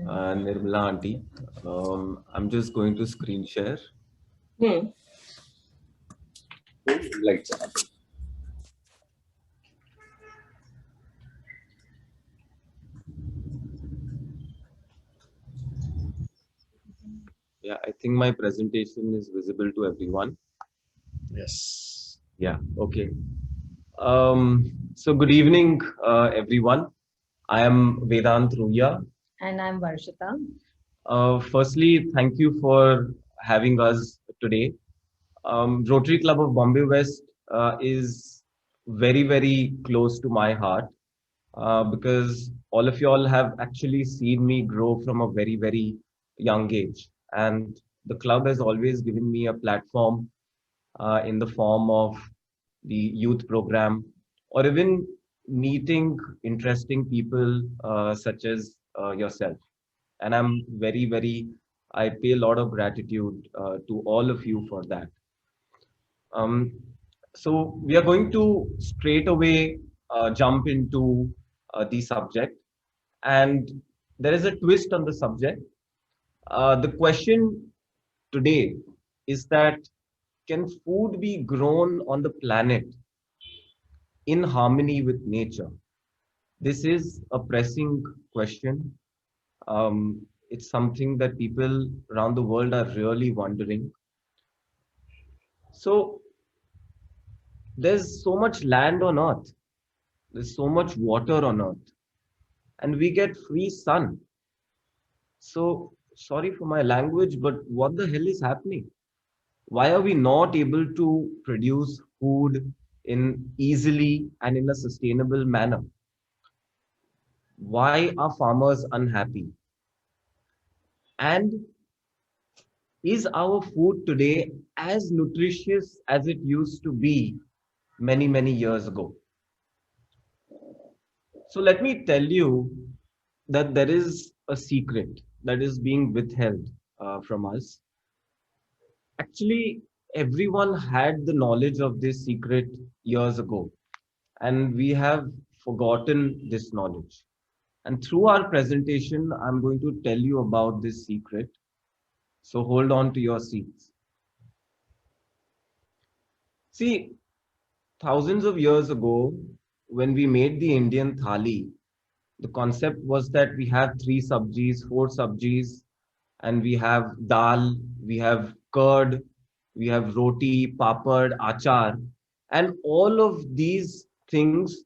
Nirmala auntie. I'm just going to screen share. Hmm. Lights. Yeah, I think my presentation is visible to everyone. Yes. Yeah, okay. So good evening, everyone. I am Vedant Ruya. And I'm Varshita. Firstly, thank you for having us today. Rotary Club of Bombay West is very, very close to my heart because all of y'all have actually seen me grow from a very, very young age. And the club has always given me a platform in the form of the youth program or even meeting interesting people such as yourself. And I'm very, very, I pay a lot of gratitude to all of you for that. Um, so we are going to straight away jump into the subject, and there is a twist on the subject. The question today is that can food be grown on the planet in harmony with nature? This is a pressing question. It's something that people around the world are really wondering. So there's so much land on earth, there's so much water on earth, and we get free sun. So sorry for my language, but what the hell is happening? Why are we not able to produce food in easily and in a sustainable manner? Why are farmers unhappy? And is our food today as nutritious as it used to be many, many years ago? So let me tell you that there is a secret that is being withheld from us. Actually, everyone had the knowledge of this secret years ago, and we have forgotten this knowledge. And through our presentation, I'm going to tell you about this secret. So hold on to your seats. See, thousands of years ago, when we made the Indian thali, the concept was that we have three sabjis, four sabjis, and we have dal, we have curd, we have roti, papad, achar, and all of these things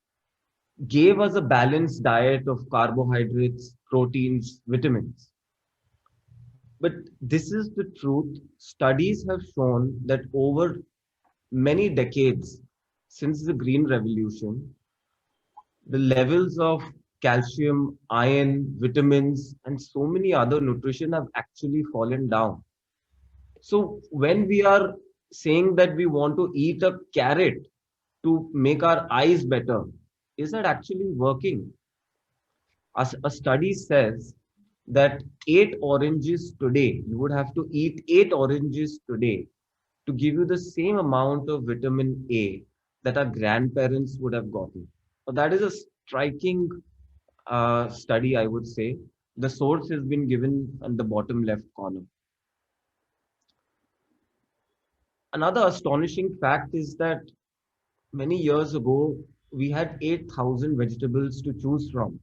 gave us a balanced diet of carbohydrates, proteins, vitamins. But this is the truth. Studies have shown that over many decades since the Green Revolution, the levels of calcium, iron, vitamins, and so many other nutrition have actually fallen down. So when we are saying that we want to eat a carrot to make our eyes better, is that actually working? A study says that eight oranges today, you would have to eat eight oranges today to give you the same amount of vitamin A that our grandparents would have gotten. So that is a striking study, I would say. The source has been given on the bottom left corner. Another astonishing fact is that many years ago, we had 8,000 vegetables to choose from.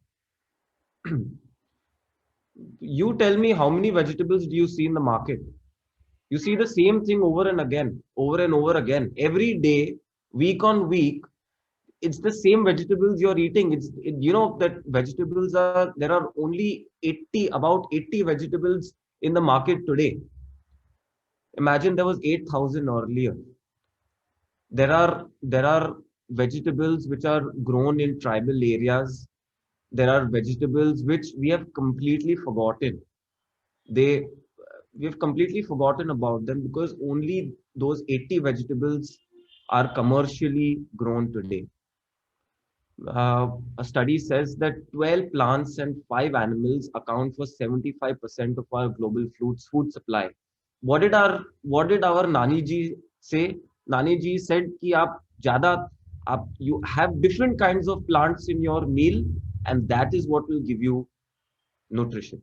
You tell me how many vegetables do you see in the market? You see the same thing over and again, over and over again. Every day, week on week, it's the same vegetables you're eating. You know that vegetables are, there are only 80, about 80 vegetables in the market today. Imagine there was 8,000 earlier. There are vegetables which are grown in tribal areas. There are vegetables which we have completely forgotten. They We have completely forgotten about them because only those 80 vegetables are commercially grown today. A study says that 12 plants and 5 animals account for 75% of our global food supply. What did our Nani ji say? Nani ji said कि you have different kinds of plants in your meal, and that is what will give you nutrition.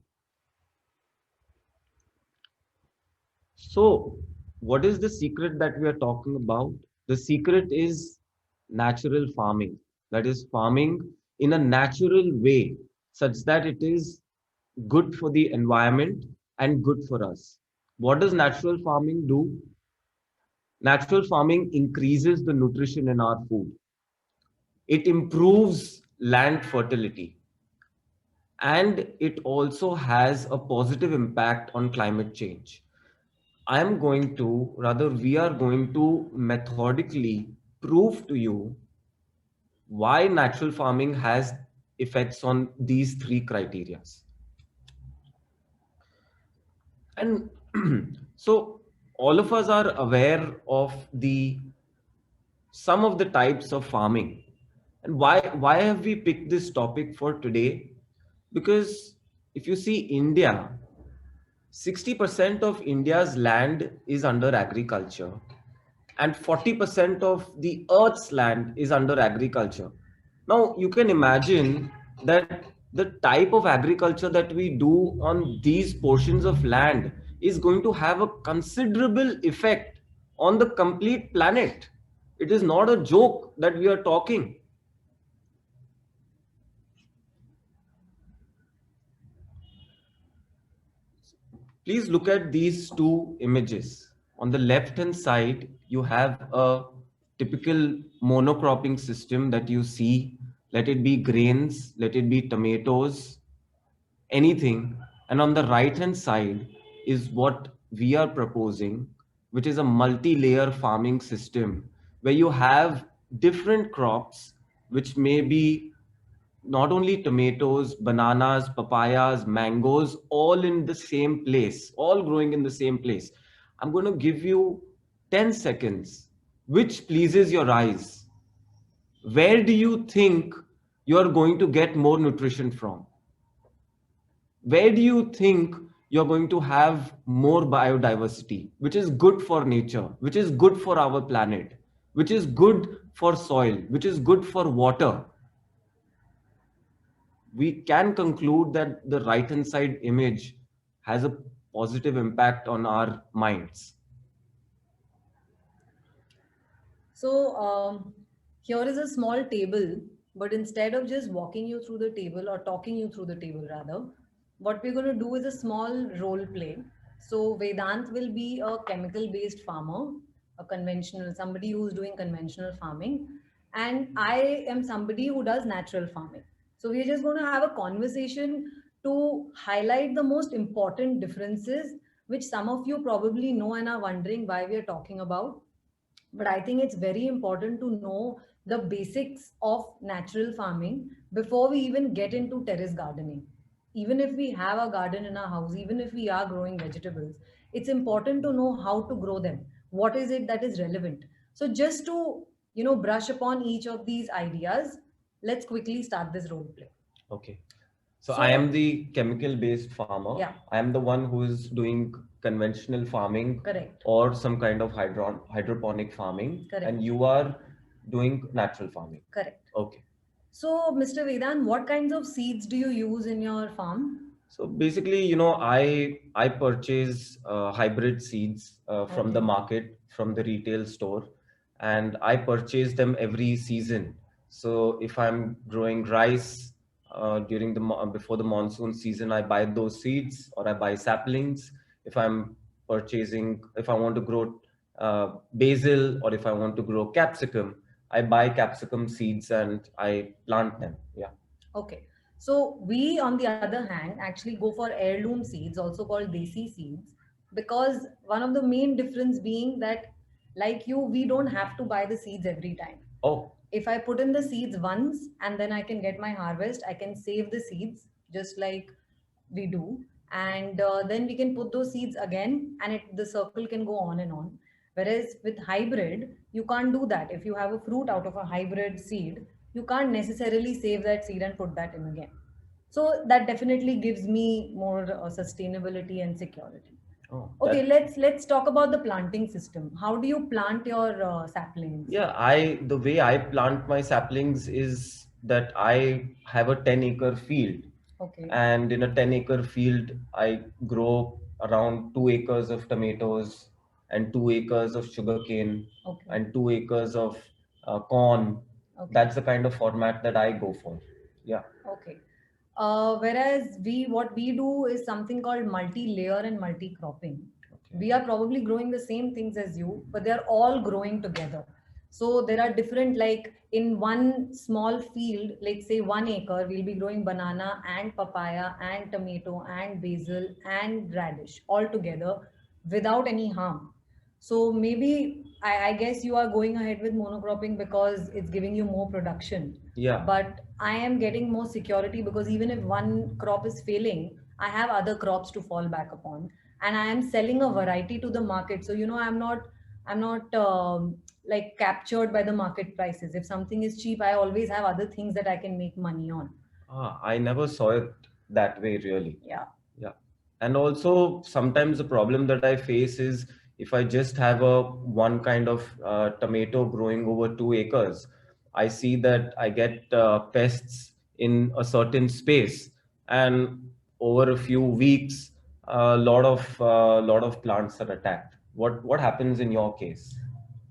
So, what is the secret that we are talking about? The secret is natural farming. That is farming in a natural way, such that it is good for the environment and good for us. What does natural farming do? Natural farming increases the nutrition in our food. It improves land fertility, and it also has a positive impact on climate change. I am going to, rather, we are going to methodically prove to you why natural farming has effects on these three criteria. And so all of us are aware of the some of the types of farming. And why have we picked this topic for today? Because if you see India, 60% of India's land is under agriculture, and 40% of the earth's land is under agriculture. Now, you can imagine that the type of agriculture that we do on these portions of land is going to have a considerable effect on the complete planet. It is not a joke that we are talking. Please look at these two images. On the left hand side, you have a typical monocropping system that you see. Let it be grains, let it be tomatoes, anything. And on the right hand side is what we are proposing, which is a multi-layer farming system where you have different crops, which may be not only tomatoes, bananas, papayas, mangoes, all in the same place, all growing in the same place. I'm going to give you 10 seconds. Which pleases your eyes? Where do you think you're going to get more nutrition from? Where do you think you're going to have more biodiversity, which is good for nature, which is good for our planet, which is good for soil, which is good for water? We can conclude that the right hand side image has a positive impact on our minds. So here is a small table, but instead of just walking you through the table or talking you through the table rather, what we're going to do is a small role play. So Vedant will be a chemical based farmer, a conventional, somebody who's doing conventional farming. And I am somebody who does natural farming. So we're just going to have a conversation to highlight the most important differences, which some of you probably know and are wondering why we are talking about. But I think it's very important to know the basics of natural farming before we even get into terrace gardening. Even if we have a garden in our house, even if we are growing vegetables, it's important to know how to grow them. What is it that is relevant? So just to, brush upon each of these ideas, let's quickly start this role play. Okay. So I am the chemical based farmer. Yeah. I am the one who is doing conventional farming. Correct. Or some kind of hydroponic farming. Correct. And you are doing natural farming. Correct. Okay. So, Mr. Vedant, what kinds of seeds do you use in your farm? So basically, I purchase hybrid seeds from the market, from the retail store, and I purchase them every season. So if I'm growing rice during before the monsoon season, I buy those seeds or I buy saplings. If I want to grow basil, or if I want to grow capsicum, I buy capsicum seeds and I plant them. Yeah. Okay. So we, on the other hand, actually go for heirloom seeds, also called desi seeds, because one of the main difference being that, like you, we don't have to buy the seeds every time. Oh. If I put in the seeds once and then I can get my harvest, I can save the seeds just like we do. And then we can put those seeds again and the circle can go on and on. Whereas with hybrid, you can't do that. If you have a fruit out of a hybrid seed, you can't necessarily save that seed and put that in again. So that definitely gives me more sustainability and security. Oh, okay, let's talk about the planting system. How do you plant your saplings? Yeah, the way I plant my saplings is that I have a 10-acre field. Okay. And in a 10-acre field, I grow around 2 acres of tomatoes and 2 acres of sugarcane Okay. and 2 acres of corn. Okay. That's the kind of format that I go for. Yeah. Okay. Whereas what we do is something called multi-layer and multi-cropping. Okay. We are probably growing the same things as you, but they are all growing together. So there are different, like in one small field, like say 1 acre, we'll be growing banana and papaya and tomato and basil and radish all together without any harm. So maybe I guess you are going ahead with monocropping because it's giving you more production. Yeah. But I am getting more security because even if one crop is failing, I have other crops to fall back upon, and I am selling a variety to the market. So I'm not like captured by the market prices. If something is cheap, I always have other things that I can make money on. I never saw it that way, really. Yeah. Yeah. And also, sometimes the problem that I face is if I just have a one kind of tomato growing over 2 acres, I see that I get pests in a certain space, and over a few weeks, a lot of plants are attacked. What happens in your case?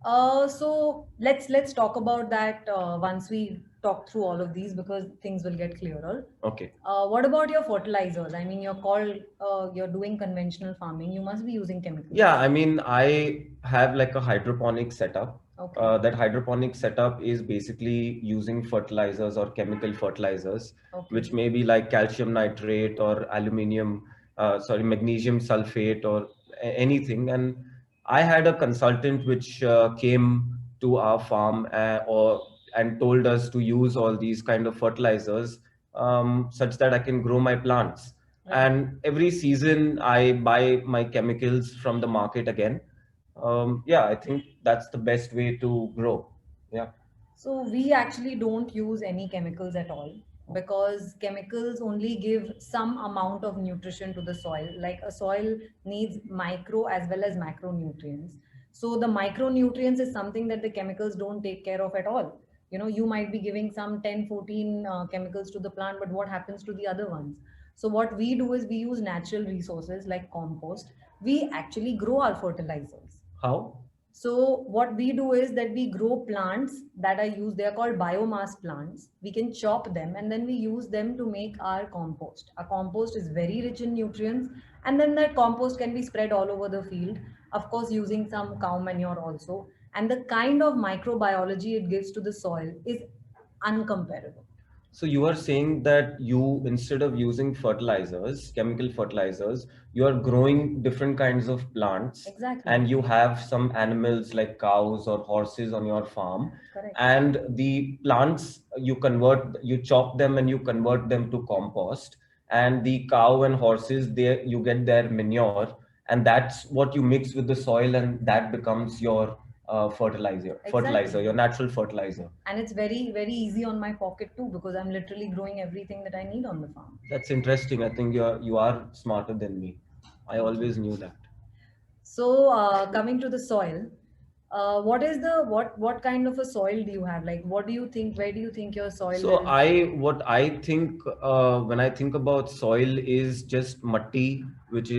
So let's talk about that once we talk through all of these because things will get clearer. Okay. What about your fertilizers? I mean, you're doing conventional farming. You must be using chemicals. Yeah, I mean, I have like a hydroponic setup. Okay. That hydroponic setup is basically using fertilizers or chemical fertilizers, Okay. which may be like calcium nitrate or magnesium sulfate or anything. And I had a consultant which came to our farm and told us to use all these kind of fertilizers such that I can grow my plants. Right. And every season I buy my chemicals from the market again. Yeah, I think that's the best way to grow. Yeah. So we actually don't use any chemicals at all because chemicals only give some amount of nutrition to the soil. Like a soil needs micro as well as macronutrients. So the micronutrients is something that the chemicals don't take care of at all. You know, you might be giving some 10, 14 chemicals to the plant, but what happens to the other ones? So what we do is we use natural resources like compost. We actually grow our fertilizers. How? So what we do is that we grow plants that are used, they are called biomass plants. We can chop them and then we use them to make our compost. Our compost is very rich in nutrients, and then that compost can be spread all over the field, of course, using some cow manure also. And the kind of microbiology it gives to the soil is uncomparable. So you are saying that you, instead of using fertilizers, chemical fertilizers, you are growing different kinds of plants. Exactly. And you have some animals like cows or horses on your farm. Correct. And the plants you chop them and you convert them to compost. And the cow and horses, you get their manure, and that's what you mix with the soil, and that becomes your fertilizer, your natural fertilizer. And it's very, very easy on my pocket too because I'm literally growing everything that I need on the farm. That's interesting. I think you are smarter than me. I always knew that. So coming to the soil, what kind of a soil do you have? Like, what do you think? Where do you think your soil So is? what I think when I think about soil is just matti, which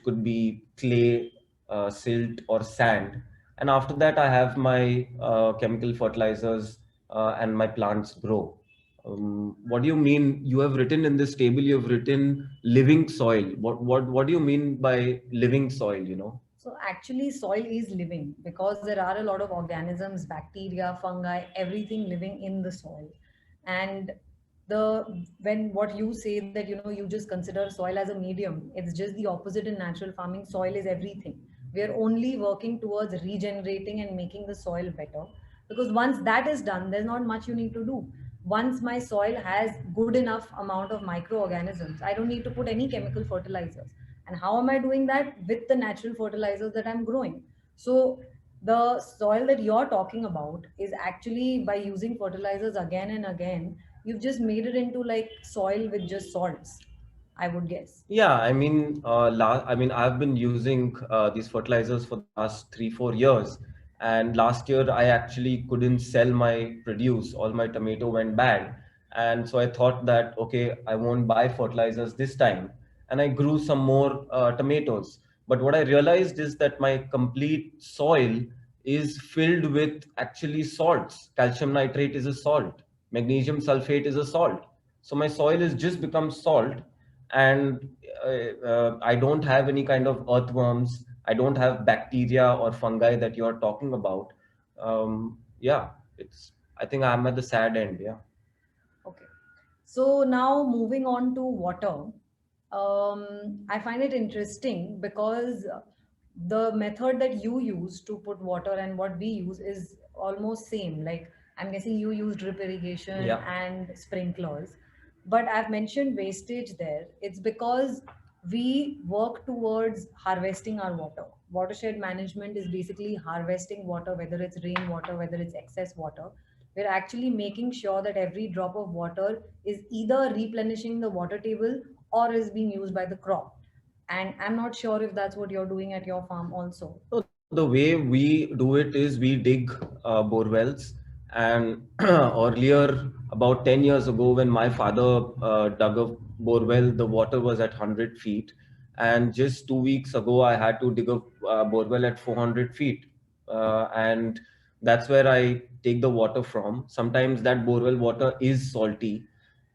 could be clay, silt, or sand. And after that, I have my chemical fertilizers, and my plants grow. What do you mean? You have written in this table, you have written living soil. What do you mean by living soil? So actually, soil is living because there are a lot of organisms, bacteria, fungi, everything living in the soil. And when what you say that you just consider soil as a medium, it's just the opposite in natural farming. Soil is everything. We are only working towards regenerating and making the soil better, because once that is done, there's not much you need to do. Once my soil has good enough amount of microorganisms, I don't need to put any chemical fertilizers. And how am I doing that? With the natural fertilizers that I'm growing. So the soil that you're talking about is actually, by using fertilizers again and again, you've just made it into like soil with just salts, I would guess. Yeah, I've been using these fertilizers for the last 3-4 years, and last year I actually couldn't sell my produce. All my tomato went bad, and so I thought that okay, I won't buy fertilizers this time. and I grew some more tomatoes. But what I realized is that my complete soil is filled with actually salts. Calcium nitrate is a salt. Magnesium sulfate is a salt. So my soil has just become salt, and I don't have any kind of earthworms. I don't have bacteria or fungi that you are talking about. Yeah, it's. I think I'm at the sad end. Yeah. Okay. So now moving on to water. I find it interesting because the method that you use to put water and what we use is almost same. Like I'm guessing you use drip irrigation Yeah. and sprinklers, but I've mentioned wastage there. It's because we work towards harvesting our water. Watershed management is basically harvesting water, whether it's rainwater, whether it's excess water. We're actually making sure that every drop of water is either replenishing the water table or is being used by the crop. And I'm not sure if that's what you're doing at your farm also. So the way we do it is we dig bore wells, and earlier, about 10 years ago, when my father dug a bore well, the water was at 100 feet. And just 2 weeks ago, I had to dig a bore well at 400 feet. And that's where I take the water from. Sometimes that borewell water is salty,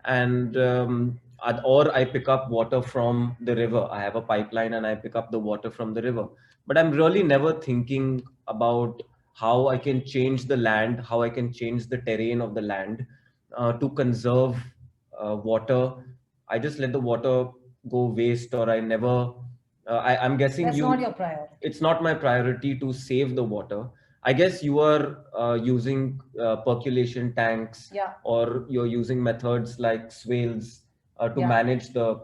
and or I pick up water from the river. I have a pipeline and I pick up the water from the river. But I'm really never thinking about how I can change the land, how I can change the terrain of the land to conserve water. I just let the water go waste, or I never. I'm guessing That's not you. your priority. It's not my priority to save the water. I guess you are using percolation tanks, Yeah, or you're using methods like swales to yeah, manage the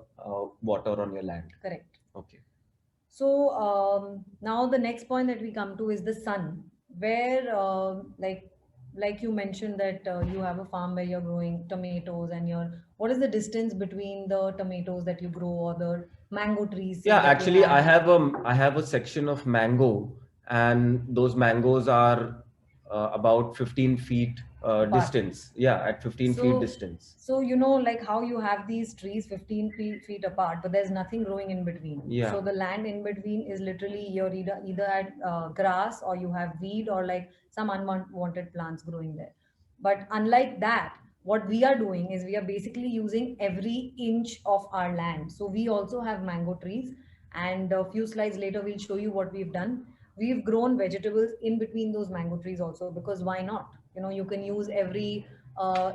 water on your land. correct. Okay. So now the next point that we come to is the sun, where like you mentioned that you have a farm where you're growing tomatoes and you're what is the distance between the tomatoes that you grow or the mango trees say Yeah, that you actually, have? I have a section of mango, and those mangoes are about 15 feet Apart. distance. Yeah, at 15 feet So, distance. so you know, like how you have these trees 15 feet apart, but there's nothing growing in between. Yeah. So the land in between is literally you're either at grass or you have weed or like some unwanted plants growing there. But unlike that, what we are doing is we are basically using every inch of our land. So we also have mango trees, and a few slides later we'll show you what we've done. We've grown vegetables in between those mango trees also because why not? You know, you can use every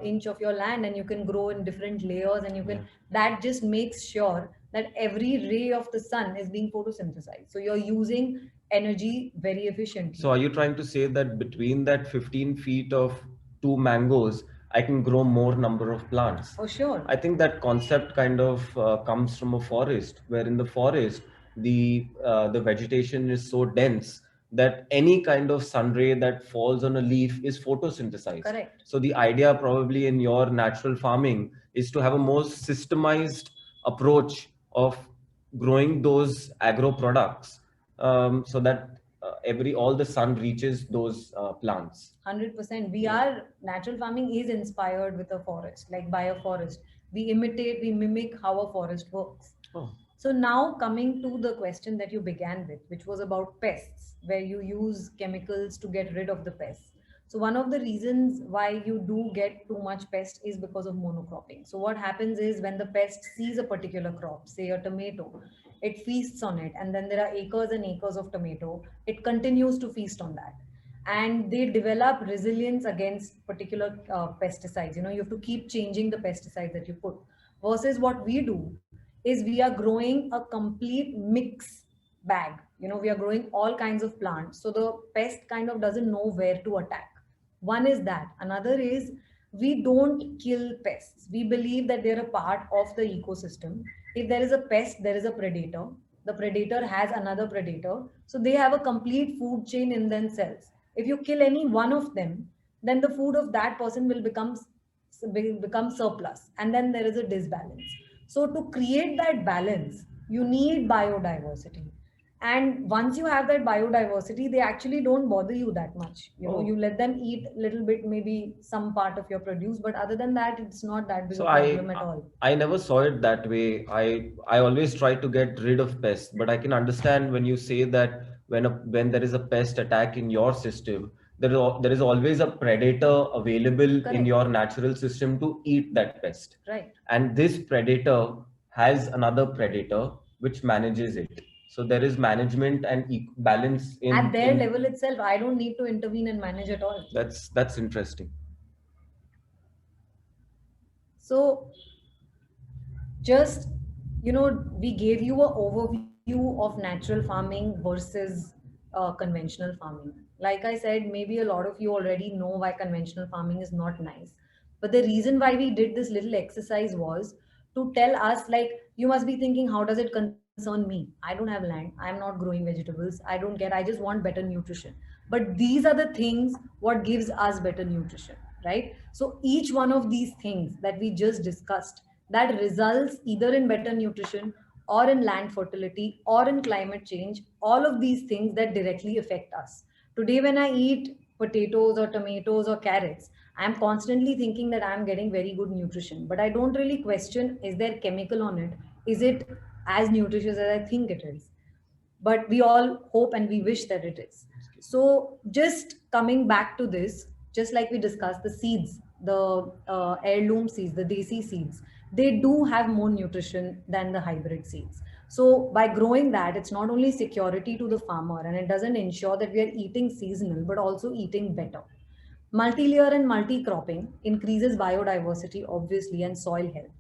inch of your land and you can grow in different layers and you can that just makes sure that every ray of the sun is being photosynthesized, so you're using energy very efficiently. So are you trying to say that between that 15 feet of two mangoes, I can grow more number of plants? For sure. I think that concept kind of comes from a forest, where in the forest, the vegetation is so dense that any kind of sun ray that falls on a leaf is photosynthesized. Correct. So the idea probably in your natural farming is to have a more systemized approach of growing those agro products, so that every all the sun reaches those plants. 100%. We are natural farming is inspired with a forest, like by a forest. We imitate, we mimic how a forest works. Oh. So now coming to the question that you began with, which was about pests, where you use chemicals to get rid of the pests. So one of the reasons why you do get too much pest is because of monocropping. So what happens is when the pest sees a particular crop, say a tomato, it feasts on it, and then there are acres and acres of tomato, it continues to feast on that. And they develop resilience against particular pesticides. You know, you have to keep changing the pesticides that you put. Versus what we do is we are growing a complete mix bag. You know, we are growing all kinds of plants. So the pest kind of doesn't know where to attack. One is that. Another is we don't kill pests. We believe that they're a part of the ecosystem. If there is a pest, there is a predator. The predator has another predator. So they have a complete food chain in themselves. If you kill any one of them, then the food of that person will become surplus, and then there is a disbalance. So to create that balance, you need biodiversity. And once you have that biodiversity, they actually don't bother you that much. Oh. You let them eat a little bit, maybe some part of your produce, but other than that, it's not that big So a problem at all. I never saw it that way. I always try to get rid of pests, but I can understand when you say that when there is a pest attack in your system, there is always a predator available in Correct. your natural system to eat that pest. Right. And this predator has another predator which manages it. So there is management and balance At their in level itself, I don't need to intervene and manage at all. that's interesting. So just, we gave you an overview of natural farming versus conventional farming. Like I said, maybe a lot of you already know why conventional farming is not nice, but the reason why we did this little exercise was to tell us, like, you must be thinking, how does it concern me? I don't have land, I'm not growing vegetables, I don't get, I just want better nutrition. But these are the things what gives us better nutrition, right? So each one of these things that we just discussed, that results either in better nutrition or in land fertility or in climate change, all of these things that directly affect us. Today, when I eat potatoes or tomatoes or carrots, I'm constantly thinking that I'm getting very good nutrition, but I don't really question, is there chemical on it? Is it as nutritious as I think it is? But we all hope and we wish that it is. So, just coming back to this, just like we discussed, the seeds, the heirloom seeds, the desi seeds, they do have more nutrition than the hybrid seeds. So, by growing that, it's not only security to the farmer and it doesn't ensure that we are eating seasonal, but also eating better. Multi-layer and multi-cropping increases biodiversity, obviously, and soil health.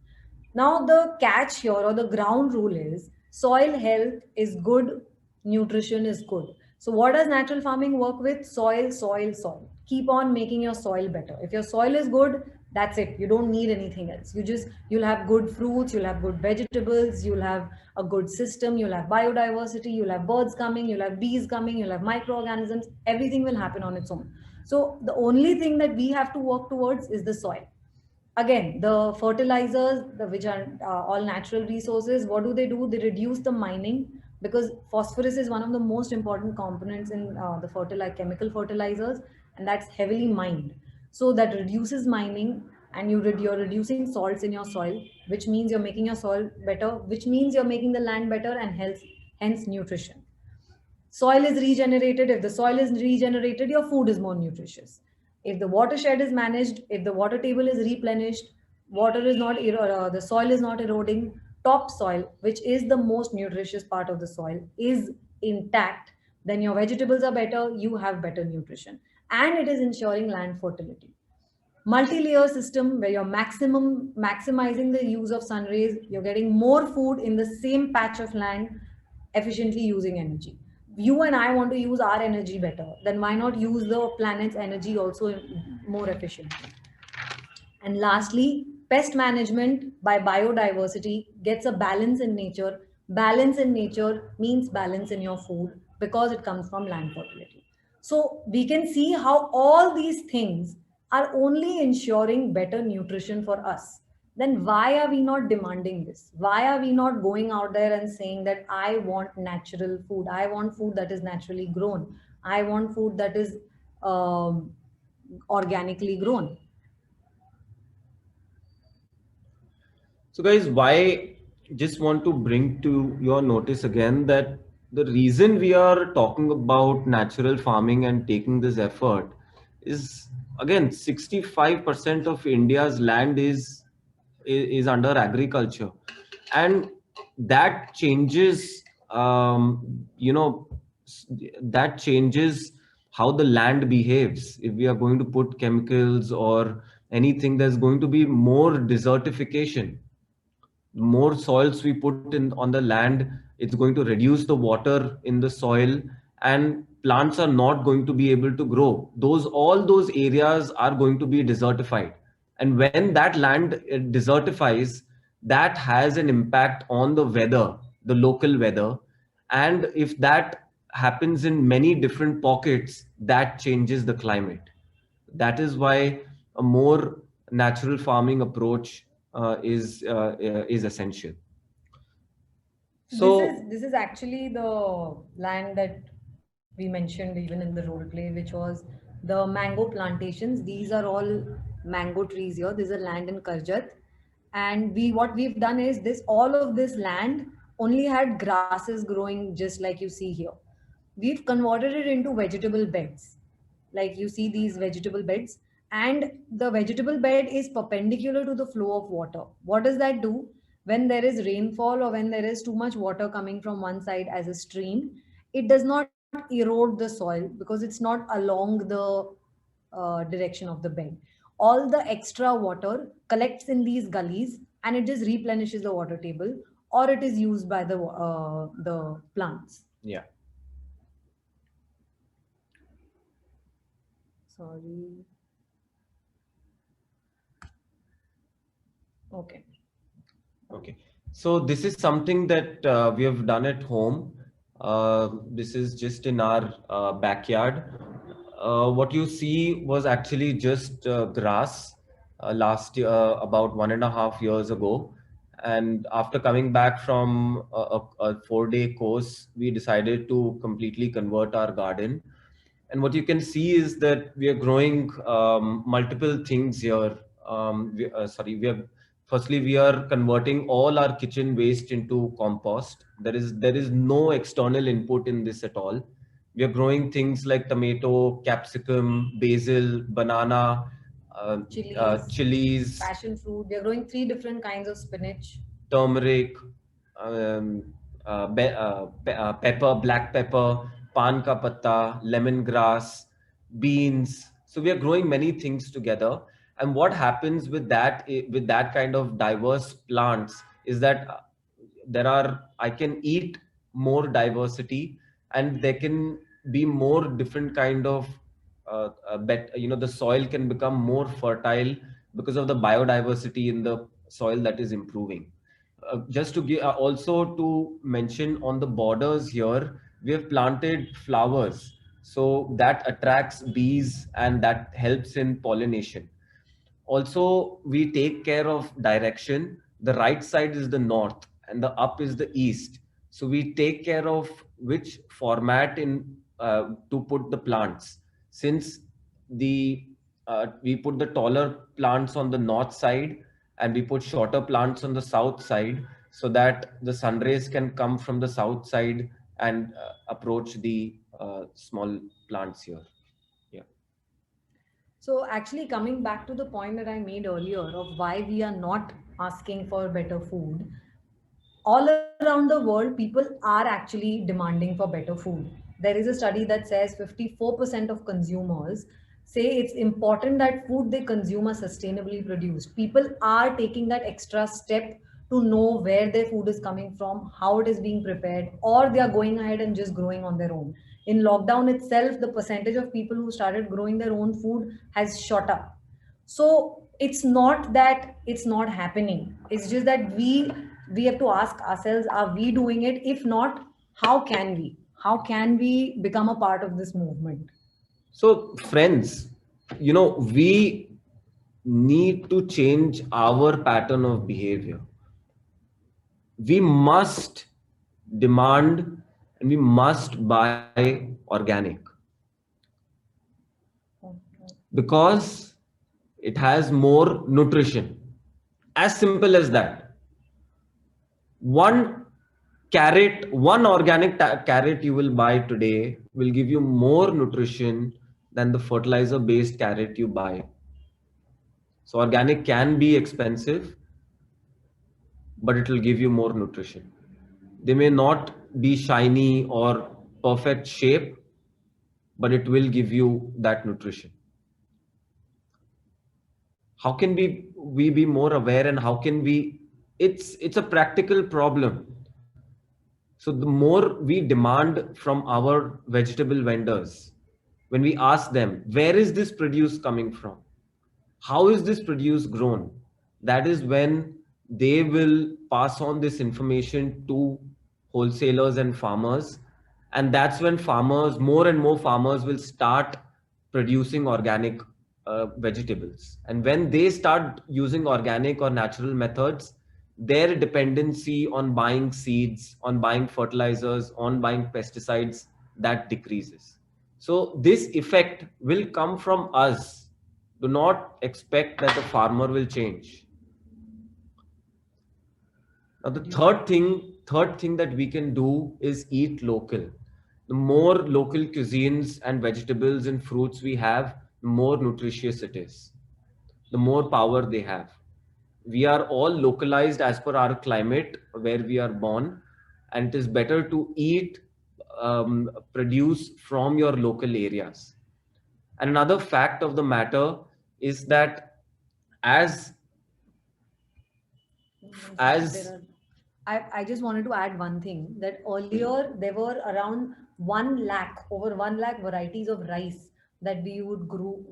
Now, the catch here or the ground rule is soil health is good, nutrition is good. So, what does natural farming work with? Soil, soil, soil. Keep on making your soil better. If your soil is good, that's it. You don't need anything else. You'll have good fruits, you'll have good vegetables, you'll have a good system, you'll have biodiversity, you'll have birds coming, you'll have bees coming, you'll have microorganisms. Everything will happen on its own. So, the only thing that we have to work towards is the soil. Again, the fertilizers, which are all natural resources, what do? They reduce the mining, because phosphorus is one of the most important components in the chemical fertilizers, and that's heavily mined. So that reduces mining, and you're reducing salts in your soil, which means you're making your soil better, which means you're making the land better, and hence nutrition. Soil is regenerated. If the soil is regenerated, your food is more nutritious. If the watershed is managed, if the water table is replenished, the soil is not eroding, topsoil, which is the most nutritious part of the soil, is intact, then your vegetables are better, you have better nutrition, and it is ensuring land fertility. Multi-layer system where you're maximizing the use of sun rays, you're getting more food in the same patch of land, efficiently using energy. You and I want to use our energy better, then why not use the planet's energy also more efficiently? And lastly, pest management by biodiversity gets a balance in nature. Balance in nature means balance in your food, because it comes from land fertility. So we can see how all these things are only ensuring better nutrition for us. Then why are we not demanding this? Why are we not going out there and saying that I want natural food? I want food that is naturally grown. I want food that is organically grown. So guys, why just want to bring to your notice again that the reason we are talking about natural farming and taking this effort is, again, 65% of India's land is under agriculture, and that changes that changes how the land behaves. If we are going to put chemicals or anything, there's going to be more desertification. More soils we put in on the land, it's going to reduce the water in the soil, and plants are not going to be able to grow. All those areas are going to be desertified, and when that land desertifies, that has an impact on the weather, the local weather. And if that happens in many different pockets, that changes the climate. That is why a more natural farming approach is essential. So This is actually the land that we mentioned even in the role play, which was the mango plantations. These are all mango trees here. There's a land in Karjat, and we what we've done is this all of this land only had grasses growing just like you see here. We've converted it into vegetable beds, like you see these vegetable beds, and the vegetable bed is perpendicular to the flow of water. What does that do? When there is rainfall or when there is too much water coming from one side as a stream, it does not erode the soil because it's not along the direction of the bed. All the extra water collects in these gullies and it just replenishes the water table, or it is used by the plants. yeah. Sorry. Okay. Okay. So this is something that we have done at home. This is just in our backyard. What you see was actually just grass last year, about 1.5 years ago. And after coming back from a 4-day course, we decided to completely convert our garden. And what you can see is that we are growing multiple things here. We are firstly we are converting all our kitchen waste into compost. There is no external input in this at all. We are growing things like tomato, capsicum, basil, banana, uh, Chilies, chilies, passion fruit. They're growing three different kinds of spinach. turmeric, pepper, black pepper, pan ka patta, lemongrass, beans. So we are growing many things together. And what happens with with that kind of diverse plants is that I can eat more diversity, and there can be more different kind of the soil can become more fertile because of the biodiversity in the soil that is improving. Just to give also to mention, on the borders here we have planted flowers, so that attracts bees and that helps in pollination. Also, we take care of direction. The right side is the north and the up is the east, so we take care of which format in to put the plants. Since the we put the taller plants on the north side and we put shorter plants on the south side, so that the sun rays can come from the south side and approach the small plants here. Yeah. So, actually, coming back to the point that I made earlier of why we are not asking for better food, all around the world, people are actually demanding for better food. There is a study that says 54% of consumers say it's important that food they consume are sustainably produced. People are taking that extra step to know where their food is coming from, how it is being prepared, or they are going ahead and just growing on their own. In lockdown itself, the percentage of people who started growing their own food has shot up. So it's not that it's not happening, it's just that we have to ask ourselves, are we doing it? If not, how can we become a part of this movement? So, friends, we need to change our pattern of behavior. We must demand and we must buy organic because it has more nutrition. As simple as that. One one organic carrot you will buy today will give you more nutrition than the fertilizer based carrot you buy. So organic can be expensive, but it will give you more nutrition. They may not be shiny or perfect shape, but it will give you that nutrition. How can we be more aware, and how can we it's a practical problem. So the more we demand from our vegetable vendors, when we ask them, where is this produce coming from? How is this produce grown? That is when they will pass on this information to wholesalers and farmers. And that's when more and more farmers will start producing organic vegetables. And when they start using organic or natural methods, their dependency on buying seeds, on buying fertilizers, on buying pesticides, that decreases. So this effect will come from us. Do not expect that the farmer will change. Now, the third thing that we can do is eat local. The more local cuisines and vegetables and fruits we have, the more nutritious it is, the more power they have. We are all localized as per our climate where we are born, and it is better to eat produce from your local areas. And another fact of the matter is that as In fact, as I just wanted to add one thing that earlier there were around 1 lakh, over 1 lakh varieties of rice that we would grow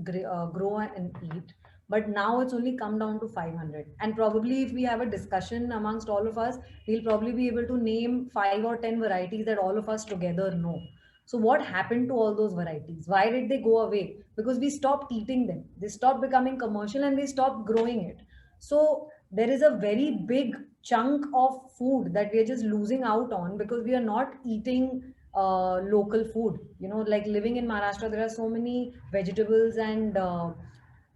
and eat. But now it's only come down to 500. And probably if we have a discussion amongst all of us, we'll probably be able to name 5 or 10 varieties that all of us together know. So what happened to all those varieties? Why did they go away? Because we stopped eating them. They stopped becoming commercial and we stopped growing it. So there is a very big chunk of food that we are just losing out on because we are not eating local food. You know, like living in Maharashtra, there are so many vegetables and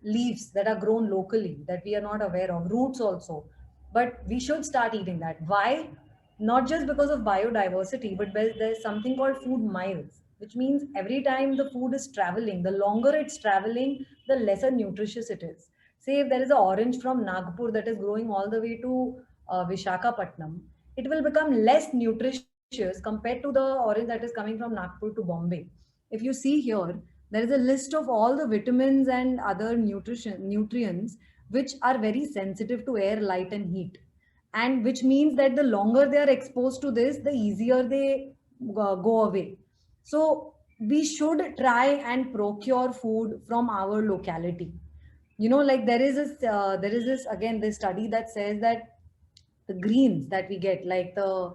leaves that are grown locally that we are not aware of, roots also. But we should start eating that. Why? Not just because of biodiversity, but there's something called food miles, which means every time the food is traveling, the longer it's traveling, the lesser nutritious it is. Say if there is an orange from Nagpur that is growing all the way to Vishakhapatnam, it will become less nutritious compared to the orange that is coming from Nagpur to Bombay. If you see here, there is a list of all the vitamins and other nutrients which are very sensitive to air, light, and heat, and which means that the longer they are exposed to this, the easier they go away. So we should try and procure food from our locality. You know, like there is this again this study that says that the greens that we get, like the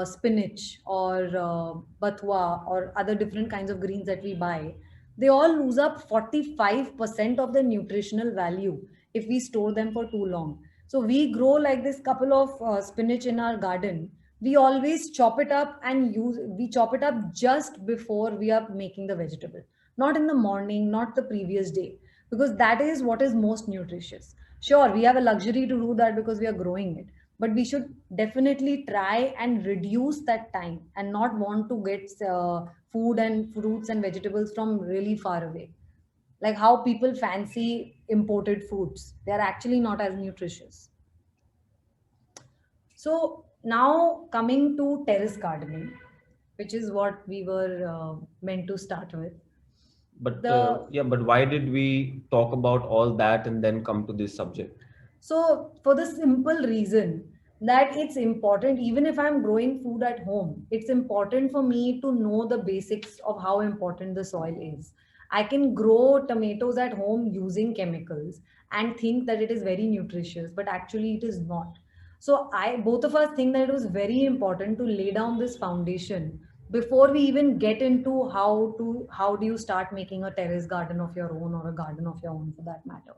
spinach or bathua or other different kinds of greens that we buy, they all lose up 45% of the nutritional value if we store them for too long. So we grow like this couple of spinach in our garden. We always chop it up and we chop it up just before we are making the vegetable, not in the morning, not the previous day, because that is what is most nutritious. Sure, we have a luxury to do that because we are growing it, but we should definitely try and reduce that time and not want to get food and fruits and vegetables from really far away. Like how people fancy imported foods, they are actually not as nutritious. So now coming to terrace gardening, which is what we were meant to start with. But The yeah, but why did we talk about all that and then come to this subject? So, for the simple reason that it's important, even if I'm growing food at home, it's important for me to know the basics of how important the soil is. I can grow tomatoes at home using chemicals and think that it is very nutritious, but actually it is not. So, both of us think that it was very important to lay down this foundation before we even get into how do you start making a terrace garden of your own or a garden of your own for that matter.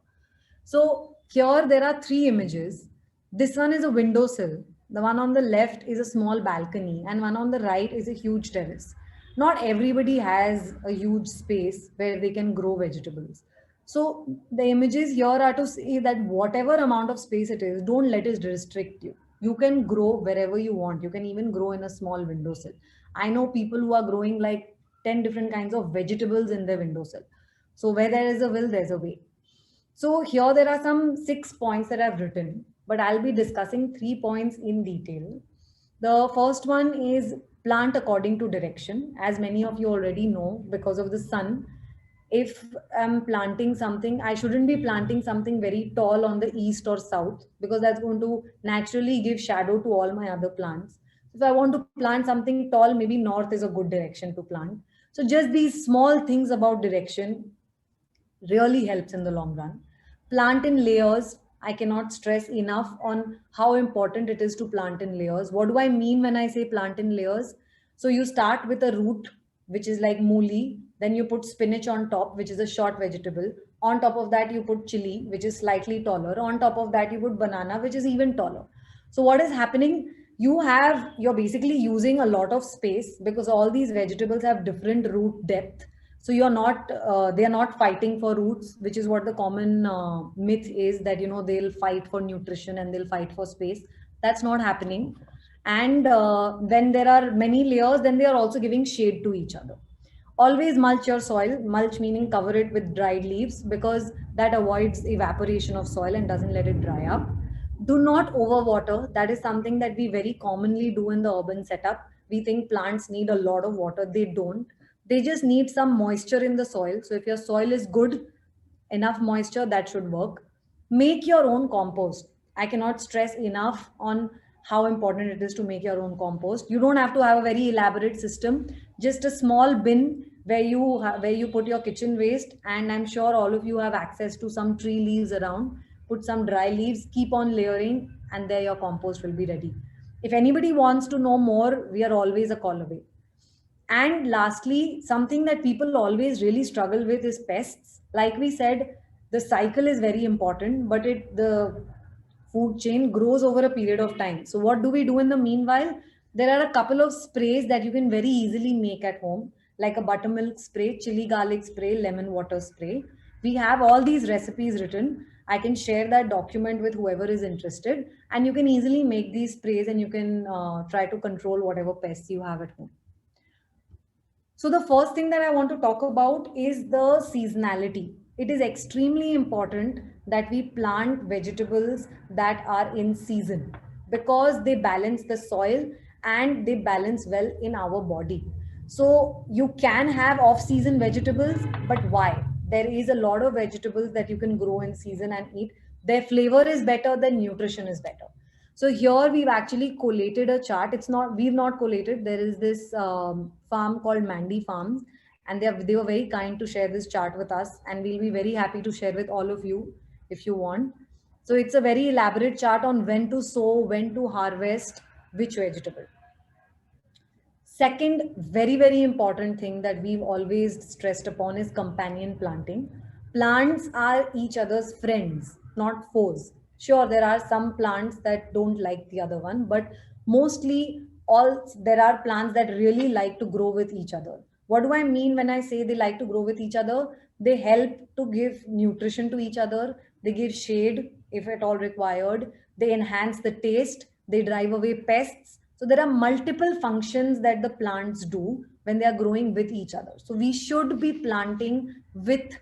So here there are three images. This one is a windowsill. The one on the left is a small balcony, and one on the right is a huge terrace. Not everybody has a huge space where they can grow vegetables. So the images here are to say that whatever amount of space it is, don't let it restrict you. You can grow wherever you want. You can even grow in a small windowsill. I know people who are growing like 10 different kinds of vegetables in their windowsill. So where there is a will, there's a way. So here there are some 6 points that I've written, but I'll be discussing 3 points in detail. The first one is plant according to direction. As many of you already know, because of the sun, if I'm planting something, I shouldn't be planting something very tall on the east or south because that's going to naturally give shadow to all my other plants. If I want to plant something tall, maybe north is a good direction to plant. So just these small things about direction really helps in the long run. Plant in layers. I cannot stress enough on how important it is to plant in layers. What do I mean when I say plant in layers? So you start with a root, which is like mooli. Then you put spinach on top, which is a short vegetable. On top of that, you put chili, which is slightly taller. On top of that, you put banana, which is even taller. So what is happening? You're basically using a lot of space because all these vegetables have different root depth. So they are not fighting for roots, which is what the common myth is, that they'll fight for nutrition and they'll fight for space. That's not happening. And when there are many layers, then they are also giving shade to each other. Always mulch your soil. Mulch meaning cover it with dried leaves, because that avoids evaporation of soil and doesn't let it dry up. Do not overwater. That is something that we very commonly do in the urban setup. We think plants need a lot of water. They don't. They just need some moisture in the soil. So if your soil is good, enough moisture, that should work. Make your own compost. I cannot stress enough on how important it is to make your own compost. You don't have to have a very elaborate system, just a small bin where you put your kitchen waste, and I'm sure all of you have access to some tree leaves around. Put some dry leaves, keep on layering, and there your compost will be ready. If anybody wants to know more, we are always a call away. And lastly, something that people always really struggle with is pests. Like we said, the cycle is very important, but the food chain grows over a period of time. So what do we do in the meanwhile? There are a couple of sprays that you can very easily make at home, like a buttermilk spray, chili garlic spray, lemon water spray. We have all these recipes written. I can share that document with whoever is interested, and you can easily make these sprays, and you can try to control whatever pests you have at home. So the first thing that I want to talk about is the seasonality. It is extremely important that we plant vegetables that are in season, because they balance the soil and they balance well in our body. So you can have off-season vegetables, but why? There is a lot of vegetables that you can grow in season and eat. Their flavor is better, their nutrition is better. So here we've actually collated a chart. We've not collated. There is this farm called Mandy Farms, and they were very kind to share this chart with us, and we'll be very happy to share with all of you if you want. So it's a very elaborate chart on when to sow, when to harvest, which vegetable. Second, very, very important thing that we've always stressed upon is companion planting. Plants are each other's friends, not foes. Sure, there are some plants that don't like the other one, but mostly there are plants that really like to grow with each other. What do I mean when I say they like to grow with each other? They help to give nutrition to each other. They give shade if at all required. They enhance the taste. They drive away pests. So there are multiple functions that the plants do when they are growing with each other. So we should be planting with,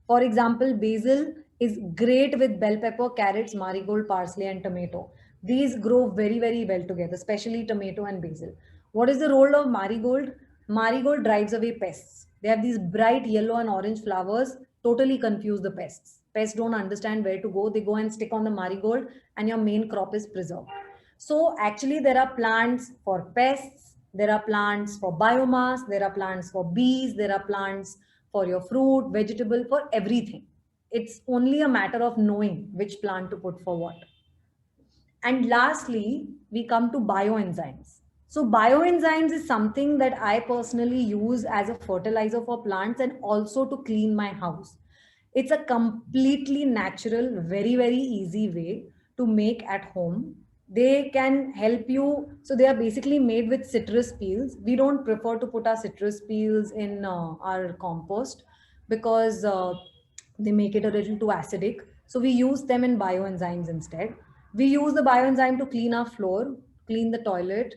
for example, basil is great with bell pepper, carrots, marigold, parsley, and tomato. These grow very, very well together, especially tomato and basil. What is the role of marigold? Marigold drives away pests. They have these bright yellow and orange flowers, totally confuse the pests. Pests don't understand where to go. They go and stick on the marigold, and your main crop is preserved. So actually there are plants for pests, there are plants for biomass, there are plants for bees, there are plants for your fruit, vegetable, for everything. It's only a matter of knowing which plant to put for what. And lastly, we come to bioenzymes. So bioenzymes is something that I personally use as a fertilizer for plants and also to clean my house. It's a completely natural, very, very easy way to make at home. They can help you. So they are basically made with citrus peels. We don't prefer to put our citrus peels in our compost because they make it a little too acidic. So we use them in bioenzymes instead. We use the bioenzyme to clean our floor, clean the toilet.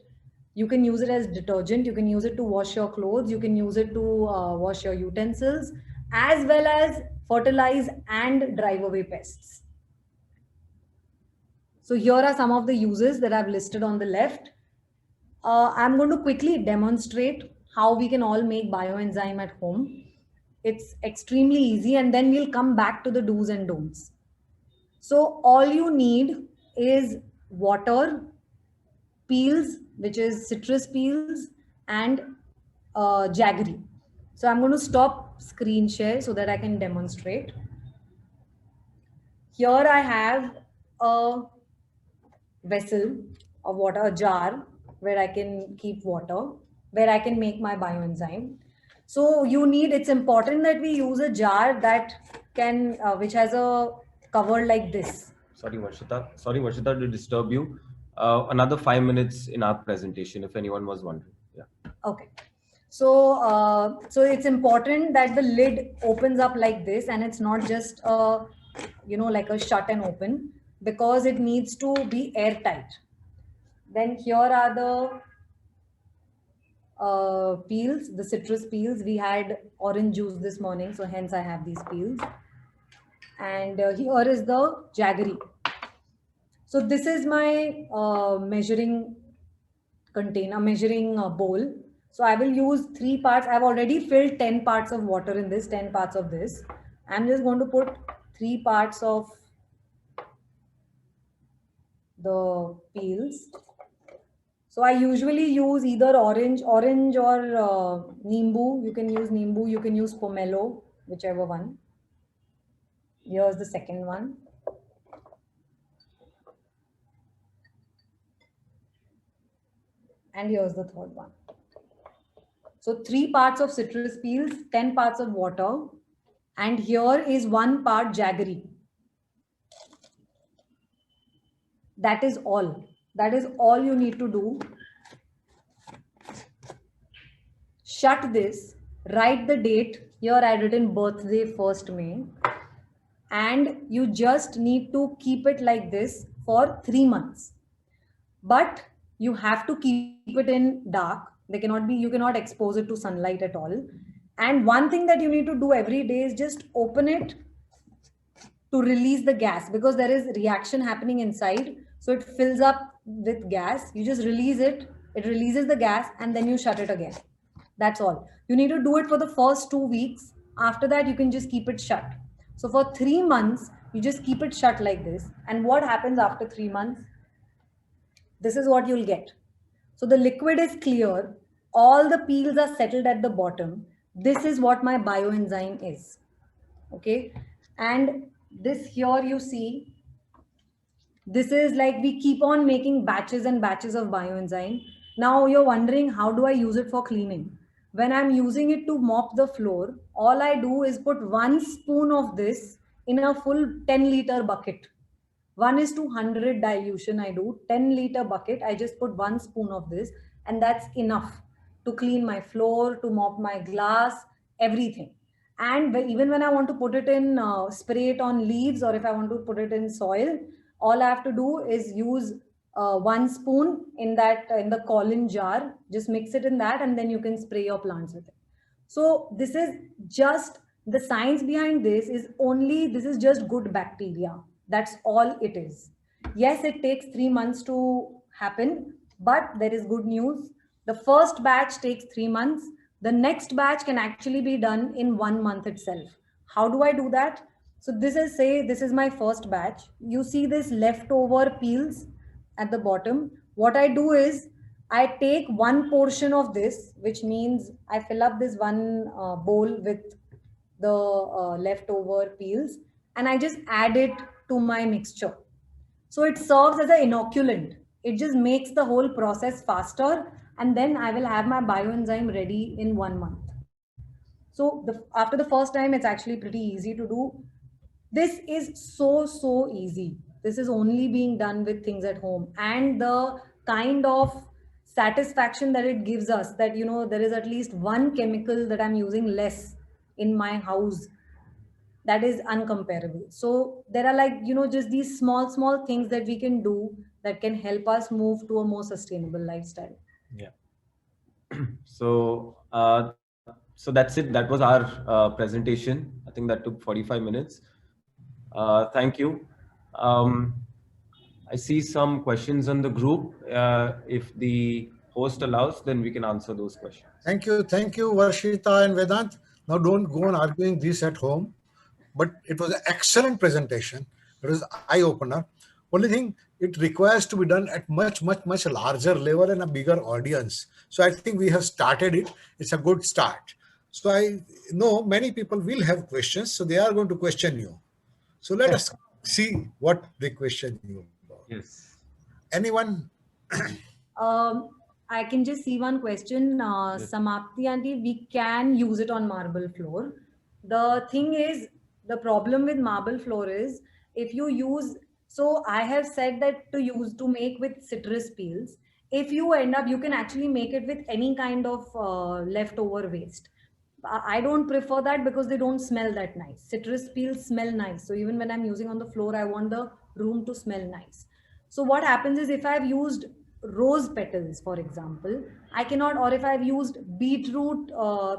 You can use it as detergent. You can use it to wash your clothes. You can use it to wash your utensils, as well as fertilize and drive away pests. So here are some of the uses that I've listed on the left. I'm going to quickly demonstrate how we can all make bioenzyme at home. It's extremely easy, and then we'll come back to the do's and don'ts. So all you need is water, peels, which is citrus peels, and jaggery. So I'm going to stop screen share so that I can demonstrate. Here I have a vessel of water, a jar where I can keep water, where I can make my bioenzyme. So it's important that we use a jar that can, which has a cover like this. Sorry, Varshita, to disturb you. another 5 minutes in our presentation, if anyone was wondering. Yeah. Okay. So, so it's important that the lid opens up like this, and it's not just like a shut and open, because it needs to be airtight. Then here are the peels, the citrus peels. We had orange juice this morning, so hence I have these peels. And here is the jaggery. So this is my measuring container, measuring bowl. So I will use 3 parts. I've already filled 10 parts of water in this, 10 parts of this. I'm just going to put 3 parts of the peels. So I usually use either orange or Nimbu. You can use Nimbu, you can use Pomelo, whichever one. Here's the second one. And here's the third one. So 3 parts of citrus peels, 10 parts of water, and here is 1 part jaggery. That is all. That is all you need to do. Shut this, write the date. Here I written birthday 1st May. And you just need to keep it like this for 3 months. But you have to keep it in dark. You cannot expose it to sunlight at all. And one thing that you need to do every day is just open it to release the gas, because there is reaction happening inside. So it fills up with gas. You just release it, it releases the gas, and then you shut it again. That's all. You need to do it for the first 2 weeks. After that, you can just keep it shut. So for 3 months, you just keep it shut like this. And what happens after 3 months? This is what you'll get. So the liquid is clear. All the peels are settled at the bottom. This is what my bioenzyme is. Okay. And this here you see, this is like we keep on making batches and batches of bioenzyme. Now you're wondering, how do I use it for cleaning? When I'm using it to mop the floor, all I do is put 1 spoon of this in a full 10-liter bucket. 1:100 dilution I do, 10-liter bucket. I just put 1 spoon of this, and that's enough to clean my floor, to mop my glass, everything. And even when I want to put it in, spray it on leaves, or if I want to put it in soil, all I have to do is use 1 spoon in the column jar, just mix it in that, and then you can spray your plants with it. So this is just the science behind this is just good bacteria. That's all it is. Yes, it takes 3 months to happen, but there is good news. The first batch takes 3 months. The next batch can actually be done in 1 month itself. How do I do that? So this is my first batch. You see this leftover peels at the bottom. What I do is I take 1 portion of this, which means I fill up this 1 bowl with the leftover peels, and I just add it to my mixture. So it serves as an inoculant. It just makes the whole process faster, and then I will have my bioenzyme ready in 1 month. So after the first time, it's actually pretty easy to do. This is so easy. This is only being done with things at home, and the kind of satisfaction that it gives us, that there is at least 1 chemical that I'm using less in my house, that is uncomparable. So there are just these small things that we can do that can help us move to a more sustainable lifestyle. Yeah. So that's it. That was our presentation. I think that took 45 minutes. Thank you. I see some questions on the group. If the host allows, then we can answer those questions. Thank you, Varshita and Vedant. Now don't go on arguing this at home. But it was an excellent presentation. It was eye-opener. Only thing, it requires to be done at much larger level and a bigger audience. So I think we have started it. It's a good start. So I know many people will have questions, so they are going to question you. So let us see what they question you about. Yes. Anyone? I can just see one question. Yes. Samapti Aunty, we can use it on marble floor. The thing is, the problem with marble floor is, if you use So I have said that to make with citrus peels. If you end up, you can actually make it with any kind of leftover waste. I don't prefer that because they don't smell that nice. Citrus peels smell nice. So even when I'm using on the floor, I want the room to smell nice. So what happens is if I've used rose petals, for example, I cannot, or if I've used beetroot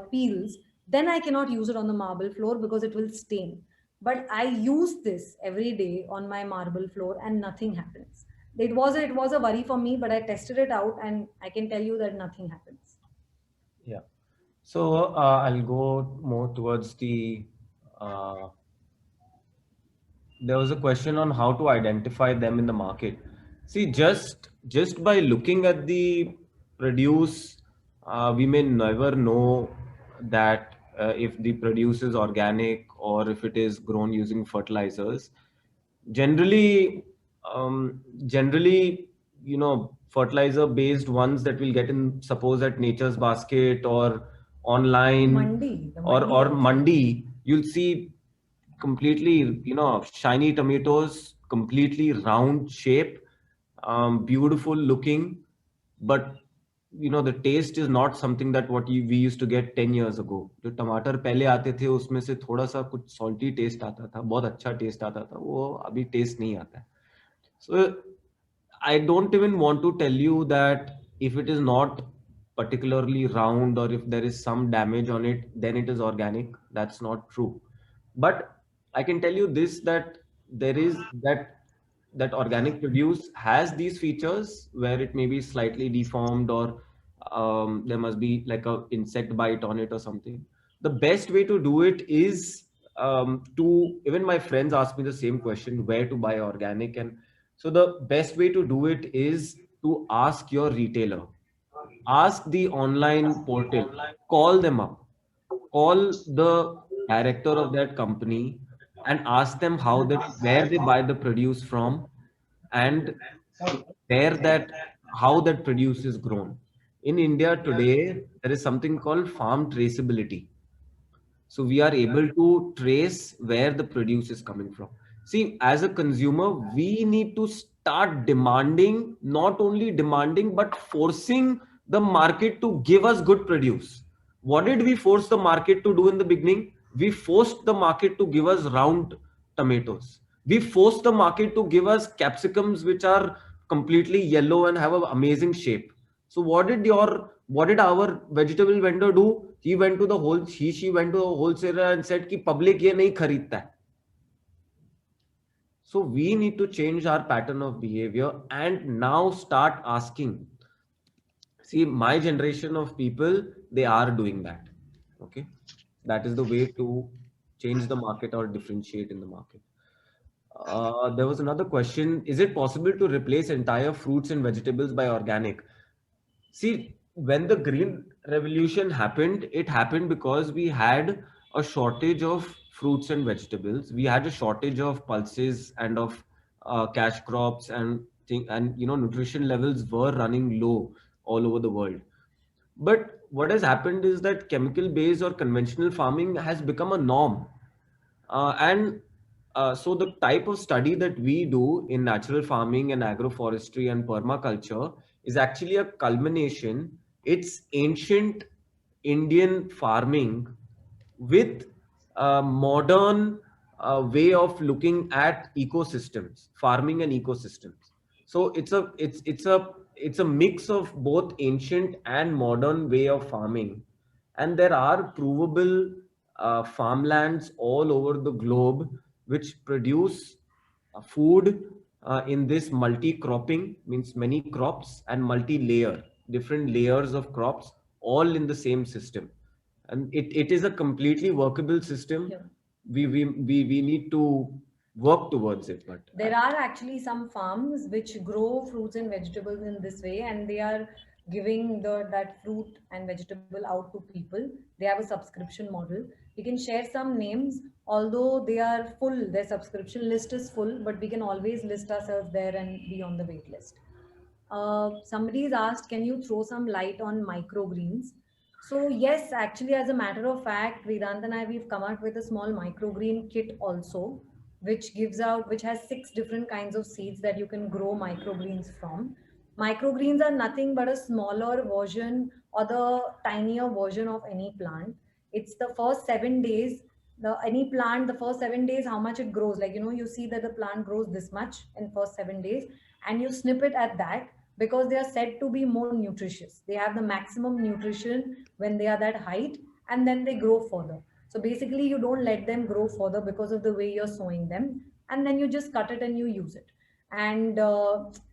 peels, then I cannot use it on the marble floor because it will stain. But I use this every day on my marble floor and nothing happens. It was a worry for me, but I tested it out and I can tell you that nothing happens. Yeah. So I'll go more towards the. Uh, there was a question on how to identify them in the market. See, just by looking at the produce, we may never know that if the produce is organic or if it is grown using fertilizers. Generally, generally, fertilizer based ones that we'll get in, suppose at Nature's Basket or online Mandi, the or also. mandi, you'll see completely, shiny tomatoes, completely round shape, beautiful looking, but the taste is not something that we used to get 10 years ago. जो टमाटर पहले आते थे उसमें से थोड़ा सा कुछ सॉल्टी टेस्ट आता था, बहुत अच्छा टेस्ट आता था, वो अभी टेस्ट नहीं आता है. So I don't even want to tell you that if it is not particularly round or if there is some damage on it, then it is organic. That's not true. But I can tell you this, that there is that organic produce has these features where it may be slightly deformed or there must be like a insect bite on it or something. The best way to do it is to, even my friends ask me the same question, where to buy organic. And so the best way to do it is to ask your retailer, ask the online portal, call them up, call the director of that company and ask them where they buy the produce from and where that how that produce is grown. In India today, there is something called farm traceability. So we are able to trace where the produce is coming from. See, as a consumer, we need to start demanding, not only demanding, but forcing the market to give us good produce. What did we force the market to do in the beginning? We forced the market to give us round tomatoes. We forced the market to give us capsicums which are completely yellow and have an amazing shape. So what did our vegetable vendor do? He went to she went to the wholesaler and said कि public ये नहीं खरीदता है. So we need to change our pattern of behavior and now start asking. See, my generation of people, they are doing that. Okay. That is the way to change the market or differentiate in the market. There was another question. Is it possible to replace entire fruits and vegetables by organic? See, when the green revolution happened, it happened because we had a shortage of fruits and vegetables. We had a shortage of pulses and of cash crops and nutrition levels were running low all over the world. But what has happened is that chemical based or conventional farming has become a norm. And so the type of study that we do in natural farming and agroforestry and permaculture is actually a culmination. It's ancient Indian farming with a modern way of looking at ecosystems, farming and ecosystems. So it's a mix of both ancient and modern way of farming, and there are provable farmlands all over the globe which produce food in this multi-cropping, means many crops, and multi-layer, different layers of crops all in the same system. And it is a completely workable system. Yeah. We need to work towards it. But There are actually some farms which grow fruits and vegetables in this way, and they are giving that fruit and vegetable out to people. They have a subscription model. We can share some names, although they are full, their subscription list is full, but we can always list ourselves there and be on the wait list. Somebody's asked, can you throw some light on microgreens? So yes, actually, as a matter of fact, Vedant and I, we've come out with a small microgreen kit also. which has 6 different kinds of seeds that you can grow microgreens from. Microgreens are nothing but a smaller version or the tinier version of any plant. It's the first 7 days, any plant, the first 7 days, how much it grows. Like, you see that the plant grows this much in first 7 days, and you snip it at that because they are said to be more nutritious. They have the maximum nutrition when they are that height, and then they grow further. So basically, you don't let them grow further because of the way you're sowing them, and then you just cut it and you use it. And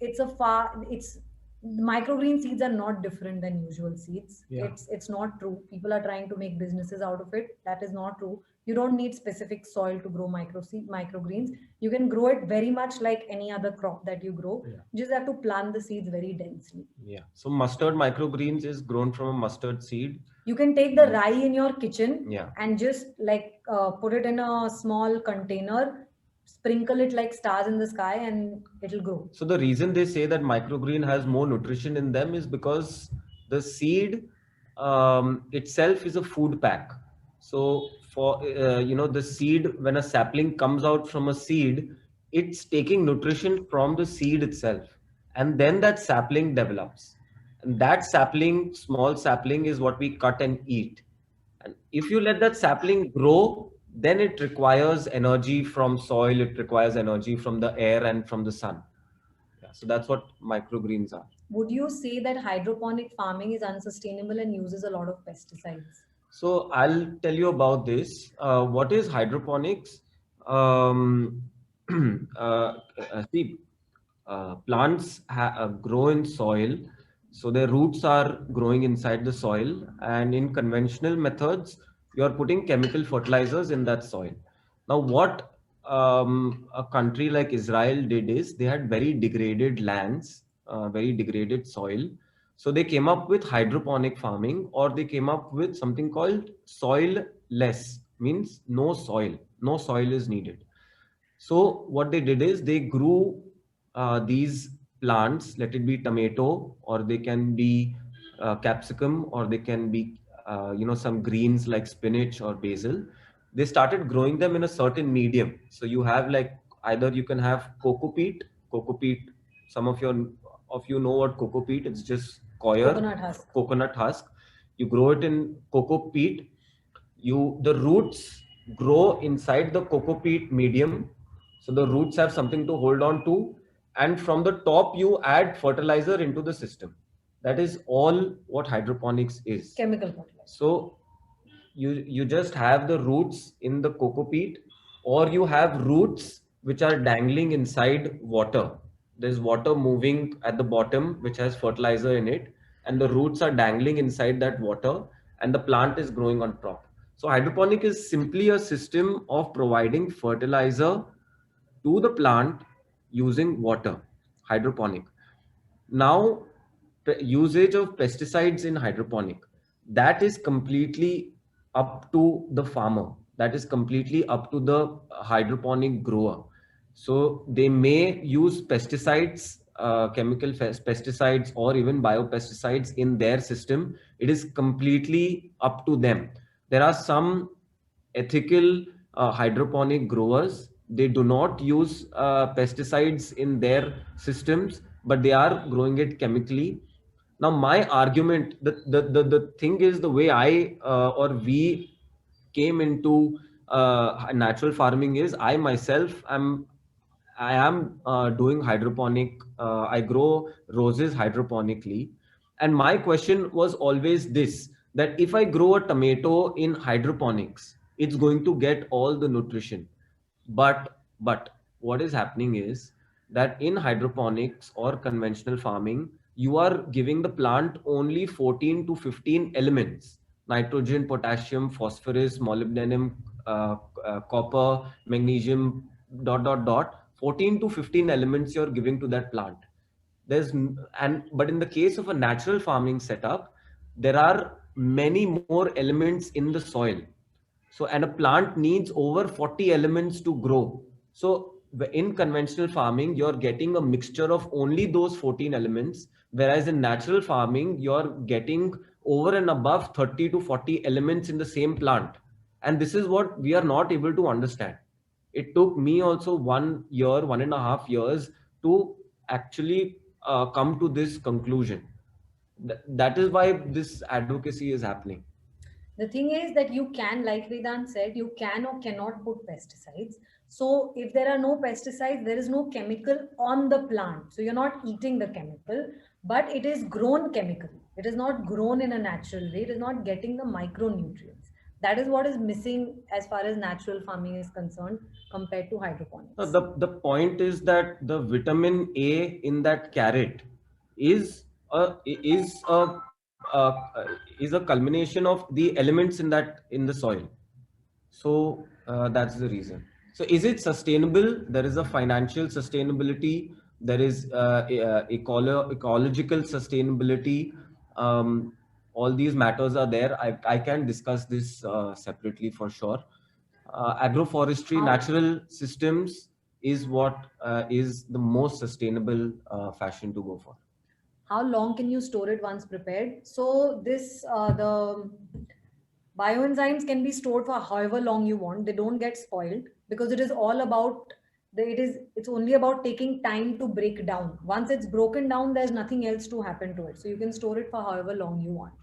it's microgreen seeds are not different than usual seeds. Yeah. It's not true. People are trying to make businesses out of it. That is not true. You don't need specific soil to grow microgreens. You can grow it very much like any other crop that you grow. Yeah. You just have to plant the seeds very densely. Yeah. So mustard microgreens is grown from a mustard seed. You can take the rye in your kitchen, Yeah. and just like put it in a small container, sprinkle it like stars in the sky, and it'll grow. So the reason they say that microgreen has more nutrition in them is because the seed itself is a food pack. So for the seed, when a sapling comes out from a seed, it's taking nutrition from the seed itself, and then that sapling develops. And that sapling, small sapling, is what we cut and eat. And if you let that sapling grow, then it requires energy from soil, it requires energy from the air and from the sun. Yeah, so that's what microgreens are. Would you say that hydroponic farming is unsustainable and uses a lot of pesticides? So I'll tell you about this. What is hydroponics? See, plants grow in soil. So their roots are growing inside the soil, and in conventional methods, you're putting chemical fertilizers in that soil. Now, what a country like Israel did is they had very degraded lands, very degraded soil. So they came up with hydroponic farming, or they came up with something called soil-less, means no soil is needed. So what they did is they grew these plants, let it be tomato, or they can be capsicum, or they can be some greens like spinach or basil. They started growing them in a certain medium. So you have like, either you can have coco peat. Some of you know what coco peat, it's just coconut husk. You grow it in coco peat. The roots grow inside the coco peat medium. So the roots have something to hold on to, and from the top you add fertilizer into the system. That is all what hydroponics is. Chemical fertilizer. So you just have the roots in the coco peat, or you have roots which are dangling inside water. There's water moving at the bottom which has fertilizer in it, and the roots are dangling inside that water, and the plant is growing on top. So hydroponic is simply a system of providing fertilizer to the plant using water. Hydroponic. Now, usage of pesticides in hydroponic, that is completely up to the farmer. That is completely up to the hydroponic grower. So they may use pesticides, chemical pesticides, or even biopesticides in their system. It is completely up to them. There are some ethical hydroponic growers. They do not use pesticides in their systems, but they are growing it chemically. Now, my argument, the thing is, the way we came into natural farming is, I myself I am doing hydroponic. I grow roses hydroponically. And my question was always this, that if I grow a tomato in hydroponics, it's going to get all the nutrition. But what is happening is that in hydroponics or conventional farming, you are giving the plant only 14 to 15 elements: nitrogen, potassium, phosphorus, molybdenum, copper, magnesium, ... 14 to 15 elements you're giving to that plant. But in the case of a natural farming setup, there are many more elements in the soil. So, and a plant needs over 40 elements to grow. So in conventional farming, you're getting a mixture of only those 14 elements, whereas in natural farming, you're getting over and above 30 to 40 elements in the same plant. And this is what we are not able to understand. It took me also 1 year, 1.5 years to actually come to this conclusion. That is why this advocacy is happening. The thing is that you can, like Vedant said, you can or cannot put pesticides. So if there are no pesticides, there is no chemical on the plant. So you're not eating the chemical, but it is grown chemically. It is not grown in a natural way. It is not getting the micronutrients. That is what is missing as far as natural farming is concerned compared to hydroponics. The point is that the vitamin A in that carrot is a culmination of the elements in the soil. So that's the reason. So is it sustainable? There is a financial sustainability. There is ecological sustainability. All these matters are there. I can discuss this separately for sure. Agroforestry, natural systems is what is the most sustainable fashion to go for. How long can you store it once prepared? So the bioenzymes can be stored for however long you want. They don't get spoiled because it is all about it's only about taking time to break down. Once it's broken down, there's nothing else to happen to it. So you can store it for however long you want.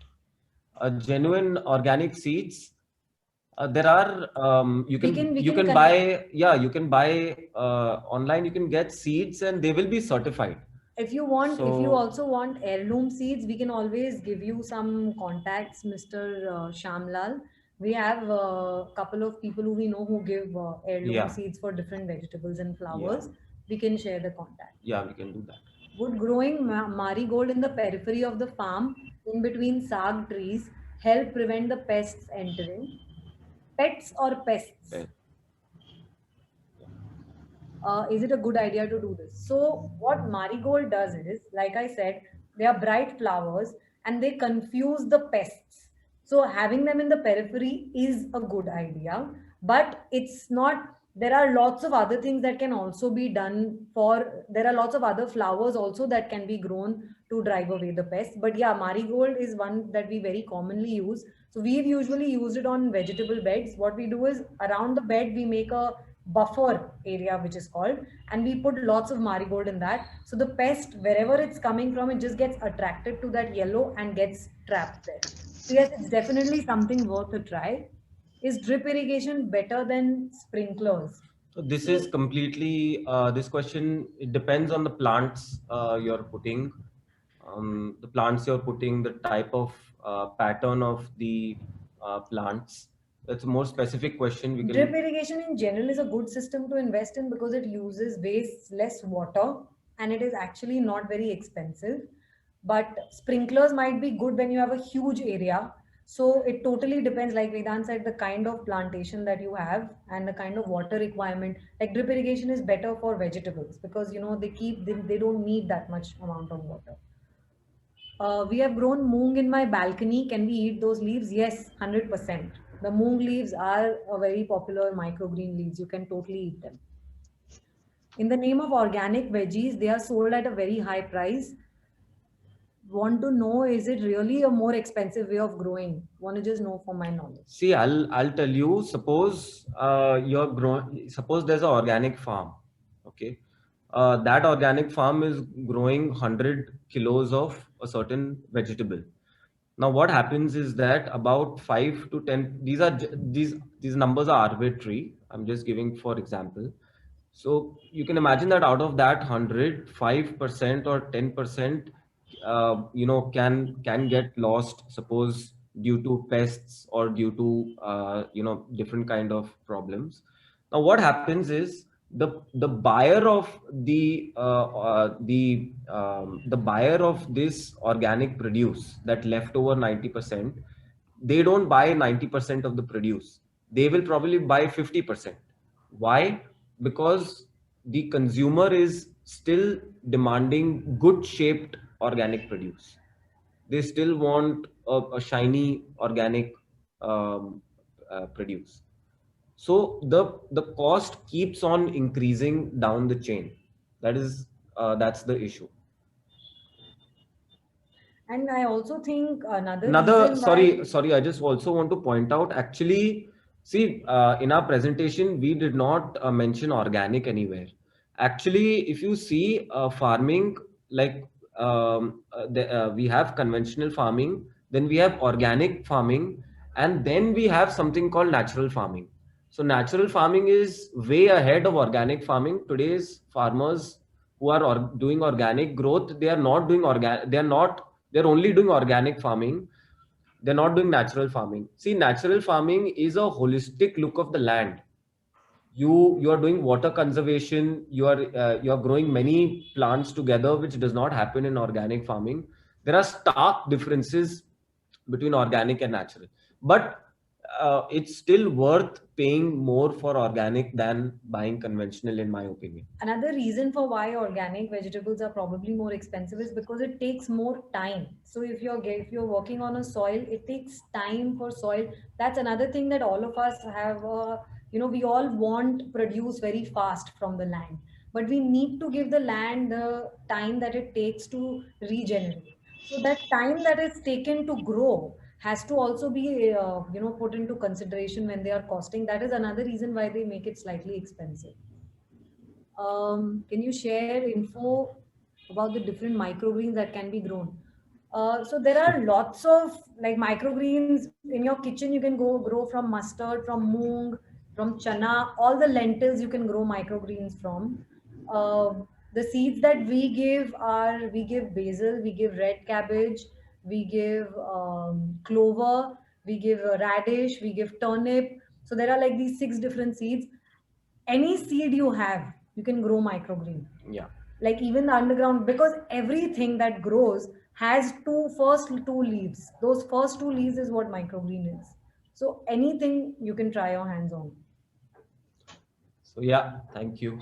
Genuine organic seeds. There are you can buy online. You can get seeds and they will be certified. If you want, if you also want heirloom seeds, we can always give you some contacts, Mr. Shamlal. We have a couple of people who we know who give heirloom seeds for different vegetables and flowers. We can share the contact. Yeah, we can do that. Would growing marigold in the periphery of the farm in between sag trees help prevent the pests entering? Pets or pests? Is it a good idea to do this? So what marigold does is, like I said, they are bright flowers and they confuse the pests. So having them in the periphery is a good idea, but it's not. There are lots of other things that can also be done there are lots of other flowers also that can be grown to drive away the pests. But yeah, marigold is one that we very commonly use. So we've usually used it on vegetable beds. What we do is around the bed, we make a buffer area, which is called, and we put lots of marigold in that. So the pest, wherever it's coming from, it just gets attracted to that yellow and gets trapped there. So yes, it's definitely something worth a try. Is drip irrigation better than sprinklers? So this is completely, this question, it depends on the plants you're putting, the type of pattern of the plants. That's a more specific question. Drip irrigation in general is a good system to invest in because it wastes less water and it is actually not very expensive. But sprinklers might be good when you have a huge area. So it totally depends, like Vedant said, the kind of plantation that you have and the kind of water requirement. Like drip irrigation is better for vegetables because, they don't need that much amount of water. We have grown moong in my balcony. Can we eat those leaves? Yes, 100%. The moong leaves are a very popular microgreen leaves. You can totally eat them. In the name of organic veggies, they are sold at a very high price. Want to know, is it really a more expensive way of growing? Want to just know for my knowledge. See, I'll tell you, suppose suppose there's an organic farm. Okay. That organic farm is growing 100 kilos of a certain vegetable. Now what happens is that about 5 to 10, these numbers are arbitrary. I'm just giving for example. So you can imagine that out of that 100, 5% or 10%, can get lost, suppose due to pests or due to, different kind of problems. Now what happens is the buyer of the buyer of this organic produce, that leftover 90%, they don't buy 90% of the produce. They will probably buy 50%. Why? Because the consumer is still demanding good shaped organic produce. They still want a shiny organic produce. So the cost keeps on increasing down the chain. That's the issue. And I also think another sorry, I just also want to point out, actually, See, in our presentation, we did not mention organic anywhere. Actually, if you see farming, like we have conventional farming, then we have organic farming, and then we have something called natural farming. So natural farming is way ahead of organic farming. Today's farmers who are doing organic growth, they are not doing organic. They are not. They're only doing organic farming. They're not doing natural farming. See, natural farming is a holistic look of the land. You are doing water conservation. You are growing many plants together, which does not happen in organic farming. There are stark differences between organic and natural, but it's still worth paying more for organic than buying conventional, in my opinion. Another reason for why organic vegetables are probably more expensive is because it takes more time. So if you're working on a soil, it takes time for soil. That's another thing that all of us have. We all want produce very fast from the land, but we need to give the land the time that it takes to regenerate. So that time that is taken to grow has to also be put into consideration when they are costing. That is another reason why they make it slightly expensive. Can you share info about the different microgreens that can be grown? So there are lots of like microgreens in your kitchen. You can go grow from mustard, from moong, from chana, all the lentils you can grow microgreens from. Uh, the seeds that we give basil, we give red cabbage, we give clover, we give radish, we give turnip. So there are like these 6 different seeds. Any seed you have, you can grow microgreen. Yeah. Like even the underground, because everything that grows has first two leaves. Those first two leaves is what microgreen is. So anything you can try your hands on. So yeah, thank you.